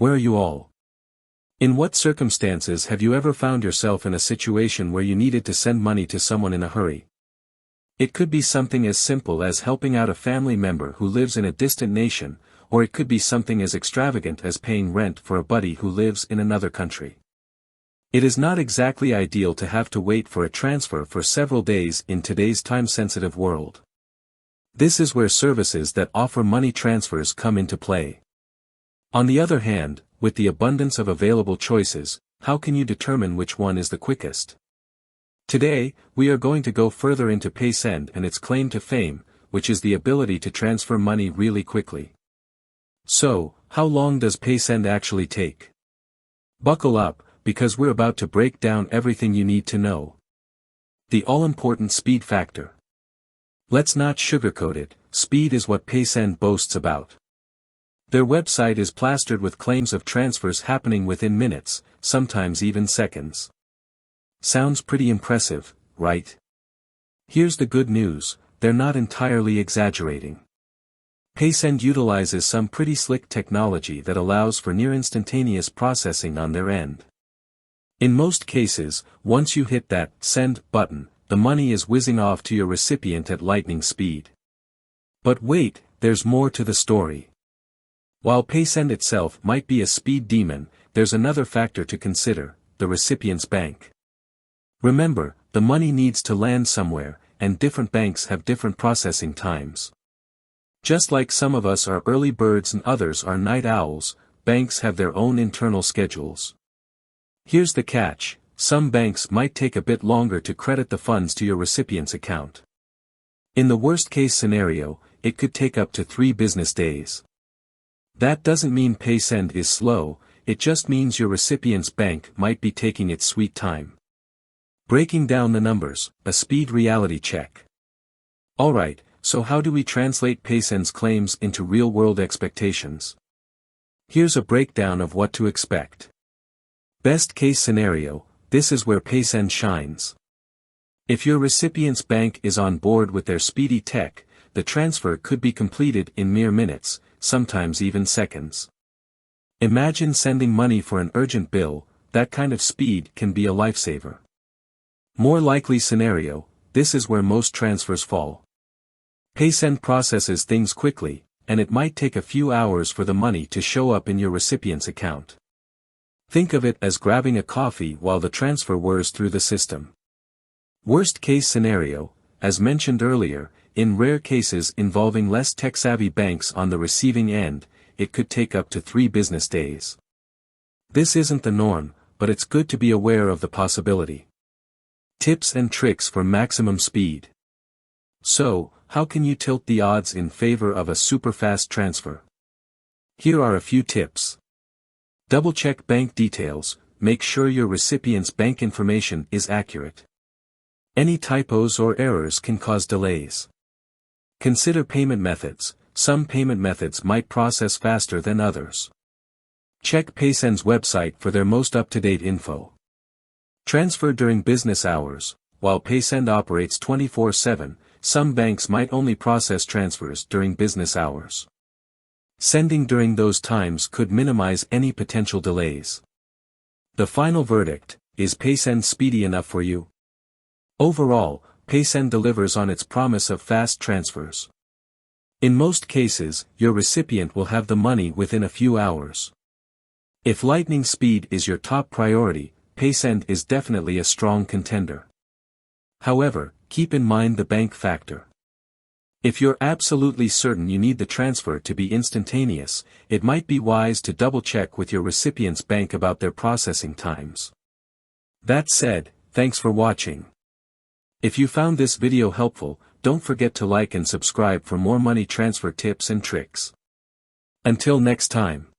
Where are you all? In what circumstances have you ever found yourself in a situation where you needed to send money to someone in a hurry? It could be something as simple as helping out a family member who lives in a distant nation, or it could be something as extravagant as paying rent for a buddy who lives in another country. It is not exactly ideal to have to wait for a transfer for several days in today's time-sensitive world. This is where services that offer money transfers come into play. On the other hand, with the abundance of available choices, how can you determine which one is the quickest? Today, we are going to go further into paysend and its claim to fame, which is the ability to transfer money really quickly. So, how long does paysend actually take? Buckle up, because we're about to break down everything you need to know. The all-important speed factor. Let's not sugarcoat it, speed is what paysend boasts about. Their website is plastered with claims of transfers happening within minutes, sometimes even seconds. Sounds pretty impressive, right? Here's the good news, they're not entirely exaggerating. Paysend utilizes some pretty slick technology that allows for near-instantaneous processing on their end. In most cases, once you hit that send button, the money is whizzing off to your recipient at lightning speed. But wait, there's more to the story. While paysend itself might be a speed demon, there's another factor to consider, the recipient's bank. Remember, the money needs to land somewhere, and different banks have different processing times. Just like some of us are early birds and others are night owls, banks have their own internal schedules. Here's the catch, some banks might take a bit longer to credit the funds to your recipient's account. In the worst-case scenario, it could take up to 3 business days. That doesn't mean paysend is slow, it just means your recipient's bank might be taking its sweet time. Breaking down the numbers, a speed reality check. Alright, so how do we translate paysend's claims into real-world expectations? Here's a breakdown of what to expect. Best case scenario, this is where paysend shines. If your recipient's bank is on board with their speedy tech, the transfer could be completed in mere minutes, sometimes even seconds. Imagine sending money for an urgent bill, that kind of speed can be a lifesaver. More likely scenario, this is where most transfers fall. Paysend processes things quickly, and it might take a few hours for the money to show up in your recipient's account. Think of it as grabbing a coffee while the transfer whirs through the system. Worst case scenario, as mentioned earlier, in rare cases involving less tech-savvy banks on the receiving end, it could take up to 3 business days. This isn't the norm, but it's good to be aware of the possibility. Tips and tricks for maximum speed. So, how can you tilt the odds in favor of a super-fast transfer? Here are a few tips. Double-check bank details, make sure your recipient's bank information is accurate. Any typos or errors can cause delays. Consider payment methods, some payment methods might process faster than others. Check paysend's website for their most up-to-date info. Transfer during business hours, while paysend operates 24/7, some banks might only process transfers during business hours. Sending during those times could minimize any potential delays. The final verdict, is paysend speedy enough for you? Overall, paysend delivers on its promise of fast transfers. In most cases, your recipient will have the money within a few hours. If lightning speed is your top priority, paysend is definitely a strong contender. However, keep in mind the bank factor. If you're absolutely certain you need the transfer to be instantaneous, it might be wise to double-check with your recipient's bank about their processing times. That said, thanks for watching. If you found this video helpful, don't forget to like and subscribe for more money transfer tips and tricks. Until next time.